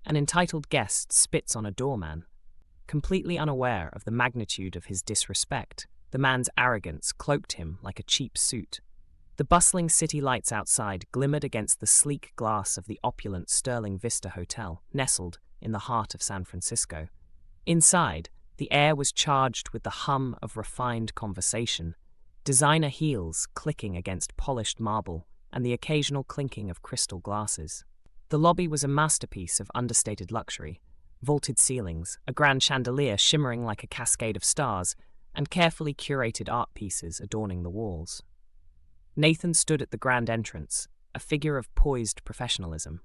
An entitled guest spits on a doorman. Completely unaware of the magnitude of his disrespect, the man's arrogance cloaked him like a cheap suit. The bustling city lights outside glimmered against the sleek glass of the opulent Sterling Vista Hotel, nestled in the heart of San Francisco. Inside, the air was charged with the hum of refined conversation, designer heels clicking against polished marble, and the occasional clinking of crystal glasses. The lobby was a masterpiece of understated luxury. Vaulted ceilings, a grand chandelier shimmering like a cascade of stars, and carefully curated art pieces adorning the walls. Nathan stood at the grand entrance, a figure of poised professionalism.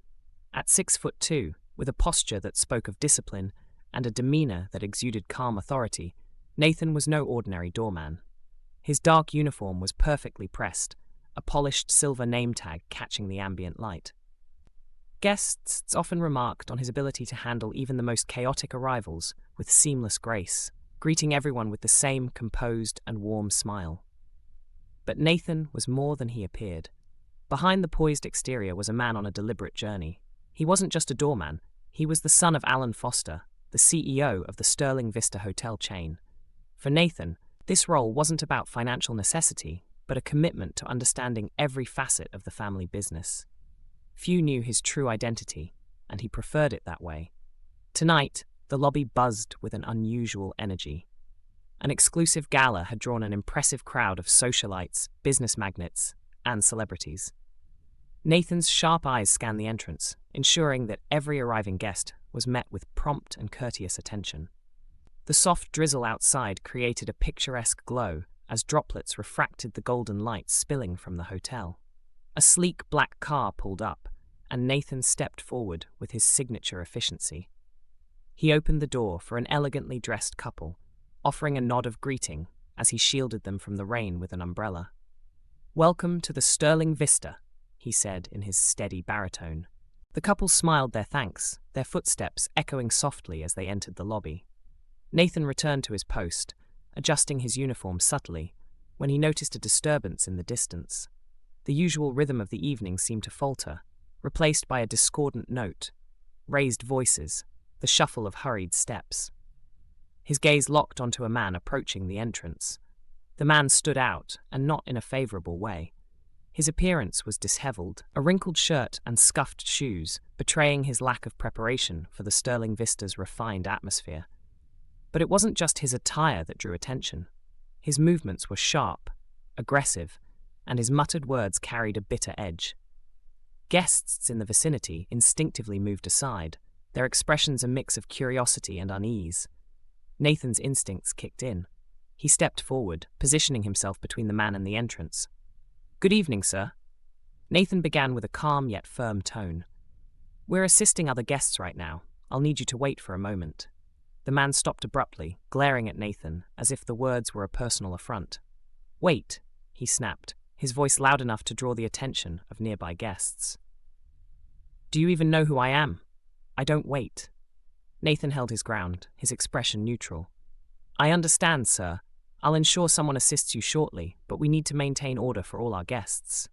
At 6'2", with a posture that spoke of discipline and a demeanor that exuded calm authority, Nathan was no ordinary doorman. His dark uniform was perfectly pressed, a polished silver name tag catching the ambient light. Guests often remarked on his ability to handle even the most chaotic arrivals with seamless grace, greeting everyone with the same composed and warm smile. But Nathan was more than he appeared. Behind the poised exterior was a man on a deliberate journey. He wasn't just a doorman, he was the son of Alan Foster, the CEO of the Sterling Vista Hotel chain. For Nathan, this role wasn't about financial necessity, but a commitment to understanding every facet of the family business. Few knew his true identity, and he preferred it that way. Tonight, the lobby buzzed with an unusual energy. An exclusive gala had drawn an impressive crowd of socialites, business magnates, and celebrities. Nathan's sharp eyes scanned the entrance, ensuring that every arriving guest was met with prompt and courteous attention. The soft drizzle outside created a picturesque glow as droplets refracted the golden light spilling from the hotel. A sleek black car pulled up, and Nathan stepped forward with his signature efficiency. He opened the door for an elegantly dressed couple, offering a nod of greeting as he shielded them from the rain with an umbrella. "Welcome to the Sterling Vista," he said in his steady baritone. The couple smiled their thanks, their footsteps echoing softly as they entered the lobby. Nathan returned to his post, adjusting his uniform subtly, when he noticed a disturbance in the distance. The usual rhythm of the evening seemed to falter, replaced by a discordant note, raised voices, the shuffle of hurried steps. His gaze locked onto a man approaching the entrance. The man stood out, and not in a favorable way. His appearance was disheveled, a wrinkled shirt and scuffed shoes, betraying his lack of preparation for the Sterling Vista's refined atmosphere. But it wasn't just his attire that drew attention. His movements were sharp, aggressive, and his muttered words carried a bitter edge. Guests in the vicinity instinctively moved aside, their expressions a mix of curiosity and unease. Nathan's instincts kicked in. He stepped forward, positioning himself between the man and the entrance. "Good evening, sir." Nathan began with a calm yet firm tone. "We're assisting other guests right now. I'll need you to wait for a moment." The man stopped abruptly, glaring at Nathan as if the words were a personal affront. "Wait," he snapped, his voice loud enough to draw the attention of nearby guests. "Do you even know who I am? I don't wait." Nathan held his ground, his expression neutral. "I understand, sir. I'll ensure someone assists you shortly, but we need to maintain order for all our guests."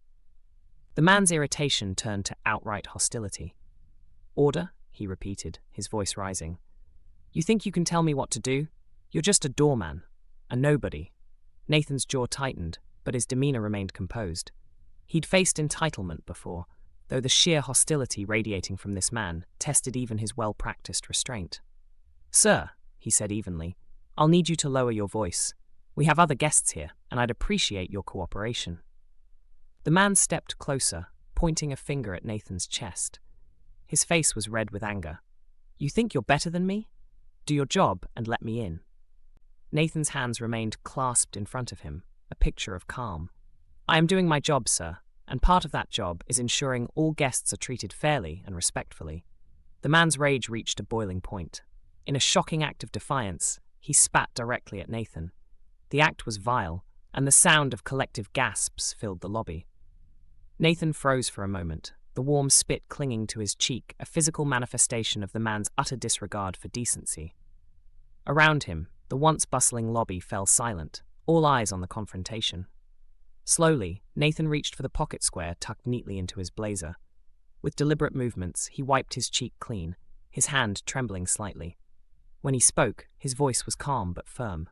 The man's irritation turned to outright hostility. "Order?" he repeated, his voice rising. "You think you can tell me what to do? You're just a doorman, a nobody." Nathan's jaw tightened, but his demeanor remained composed. He'd faced entitlement before, though the sheer hostility radiating from this man tested even his well-practiced restraint. "Sir," he said evenly, "I'll need you to lower your voice. We have other guests here, and I'd appreciate your cooperation." The man stepped closer, pointing a finger at Nathan's chest. His face was red with anger. "You think you're better than me? Do your job and let me in." Nathan's hands remained clasped in front of him, a picture of calm. "I am doing my job, sir, and part of that job is ensuring all guests are treated fairly and respectfully." The man's rage reached a boiling point. In a shocking act of defiance, he spat directly at Nathan. The act was vile, and the sound of collective gasps filled the lobby. Nathan froze for a moment, the warm spit clinging to his cheek, a physical manifestation of the man's utter disregard for decency. Around him, the once bustling lobby fell silent, all eyes on the confrontation. Slowly, Nathan reached for the pocket square tucked neatly into his blazer. With deliberate movements, he wiped his cheek clean, his hand trembling slightly. When he spoke, his voice was calm but firm.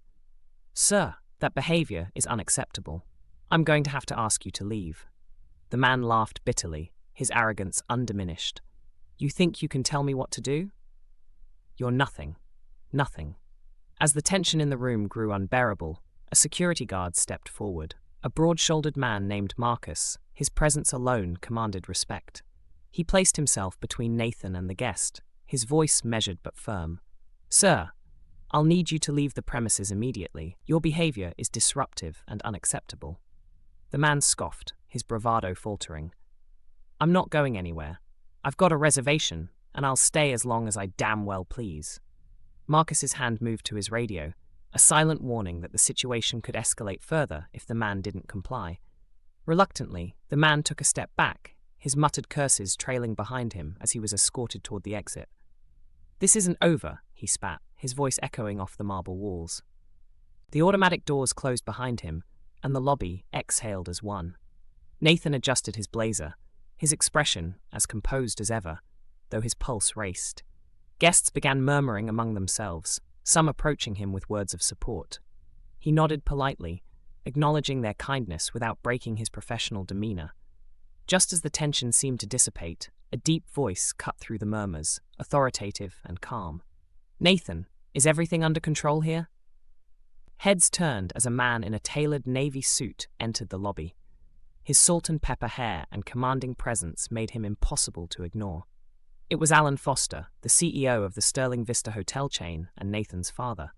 "Sir, that behavior is unacceptable. I'm going to have to ask you to leave." The man laughed bitterly, his arrogance undiminished. "You think you can tell me what to do? You're nothing. Nothing." As the tension in the room grew unbearable, a security guard stepped forward. A broad-shouldered man named Marcus, his presence alone commanded respect. He placed himself between Nathan and the guest, his voice measured but firm. "Sir, I'll need you to leave the premises immediately. Your behavior is disruptive and unacceptable." The man scoffed, his bravado faltering. "I'm not going anywhere. I've got a reservation, and I'll stay as long as I damn well please." Marcus's hand moved to his radio, a silent warning that the situation could escalate further if the man didn't comply. Reluctantly, the man took a step back, his muttered curses trailing behind him as he was escorted toward the exit. "This isn't over," he spat, his voice echoing off the marble walls. The automatic doors closed behind him, and the lobby exhaled as one. Nathan adjusted his blazer, his expression as composed as ever, though his pulse raced. Guests began murmuring among themselves, some approaching him with words of support. He nodded politely, acknowledging their kindness without breaking his professional demeanor. Just as the tension seemed to dissipate, a deep voice cut through the murmurs, authoritative and calm. "Nathan, is everything under control here?" Heads turned as a man in a tailored navy suit entered the lobby. His salt and pepper hair and commanding presence made him impossible to ignore. It was Alan Foster, the CEO of the Sterling Vista hotel chain and Nathan's father.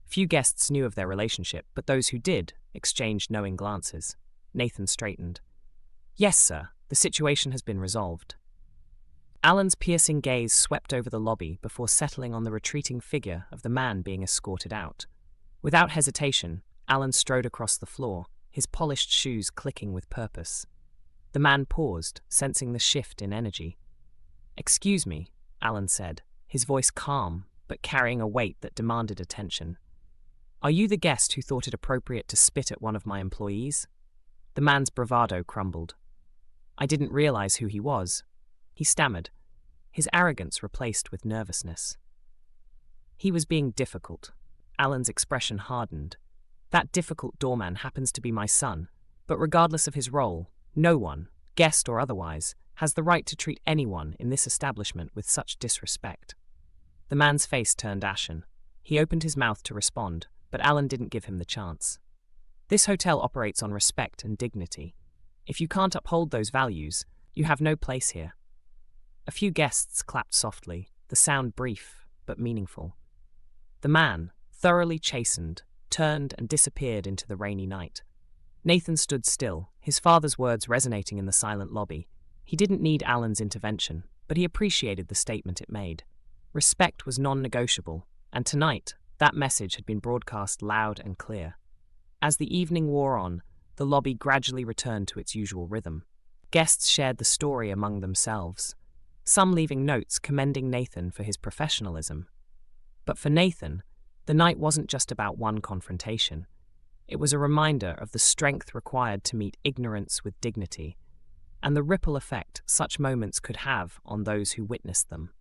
Few guests knew of their relationship, but those who did exchanged knowing glances. Nathan straightened. "Yes, sir, the situation has been resolved." Alan's piercing gaze swept over the lobby before settling on the retreating figure of the man being escorted out. Without hesitation, Alan strode across the floor, his polished shoes clicking with purpose. The man paused, sensing the shift in energy. "Excuse me," Alan said, his voice calm but carrying a weight that demanded attention. "Are you the guest who thought it appropriate to spit at one of my employees?" The man's bravado crumbled. "I didn't realize who he was," he stammered, his arrogance replaced with nervousness. He was being difficult. Alan's expression hardened. "That difficult doorman happens to be my son, but regardless of his role, no one, guest or otherwise, has the right to treat anyone in this establishment with such disrespect." The man's face turned ashen. He opened his mouth to respond, but Alan didn't give him the chance. "This hotel operates on respect and dignity. If you can't uphold those values, you have no place here." A few guests clapped softly, the sound brief but meaningful. The man, thoroughly chastened, turned and disappeared into the rainy night. Nathan stood still, his father's words resonating in the silent lobby. He didn't need Alan's intervention, but he appreciated the statement it made. Respect was non-negotiable, and tonight, that message had been broadcast loud and clear. As the evening wore on, the lobby gradually returned to its usual rhythm. Guests shared the story among themselves, some leaving notes commending Nathan for his professionalism. But for Nathan, the night wasn't just about one confrontation. It was a reminder of the strength required to meet ignorance with dignity, and the ripple effect such moments could have on those who witnessed them.